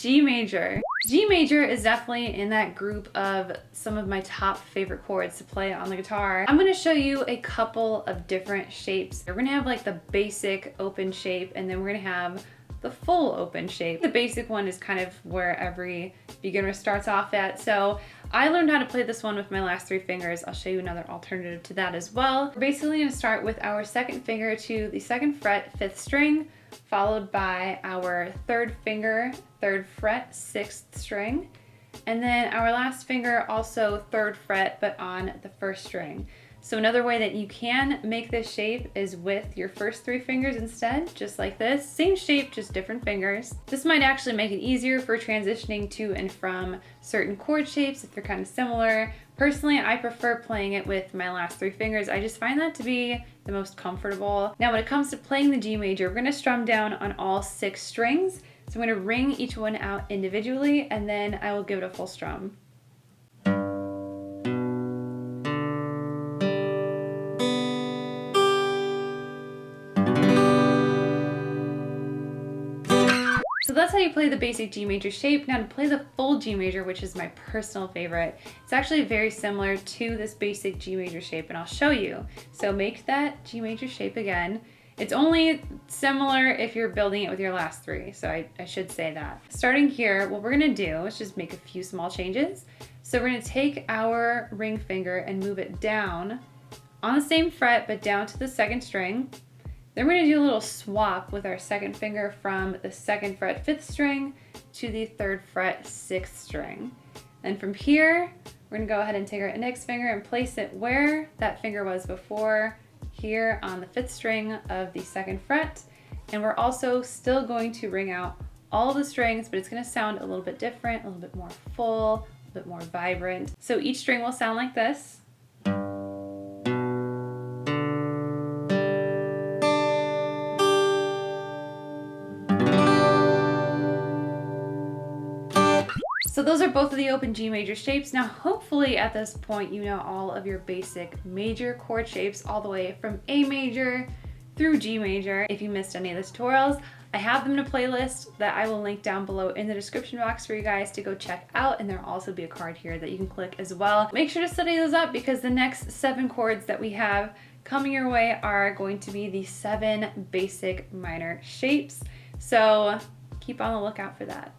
G major. G major is definitely in that group of some of my top favorite chords to play on the guitar. I'm gonna show you a couple of different shapes. We're gonna have like the basic open shape, and then we're gonna have the full open shape. The basic one is kind of where every beginner starts off at. So I learned how to play this one with my last 3 fingers. I'll show you another alternative to that as well. We're basically gonna start with our second finger to the 2nd fret, 5th string, followed by our 3rd finger, 3rd fret, 6th string, and then our last finger also 3rd fret, but on the 1st string. So another way that you can make this shape is with your first 3 fingers instead, just like this. Same shape, just different fingers. This might actually make it easier for transitioning to and from certain chord shapes if they're kind of similar. Personally, I prefer playing it with my last 3 fingers. I just find that to be the most comfortable. Now, when it comes to playing the G major, we're gonna strum down on all 6 strings. So I'm gonna ring each one out individually, and then I will give it a full strum. So that's how you play the basic G major shape. Now to play the full G major, which is my personal favorite, it's actually very similar to this basic G major shape, and I'll show you. So make that G major shape again. It's only similar if you're building it with your last 3, so I should say that. Starting here, what we're gonna do is just make a few small changes. So we're gonna take our ring finger and move it down on the same fret, but down to the 2nd string. Then we're gonna do a little swap with our 2nd finger from the 2nd fret, 5th string to the 3rd fret, 6th string. And from here, we're gonna go ahead and take our index finger and place it where that finger was before, here on the 5th string of the 2nd fret. And we're also still going to ring out all the strings, but it's gonna sound a little bit different, a little bit more full, a little bit more vibrant. So each string will sound like this. So those are both of the open G major shapes. Now, hopefully at this point, you know all of your basic major chord shapes all the way from A major through G major. If you missed any of the tutorials, I have them in a playlist that I will link down below in the description box for you guys to go check out, and there'll also be a card here that you can click as well. Make sure to study those up because the next 7 chords that we have coming your way are going to be the 7 basic minor shapes. So keep on the lookout for that.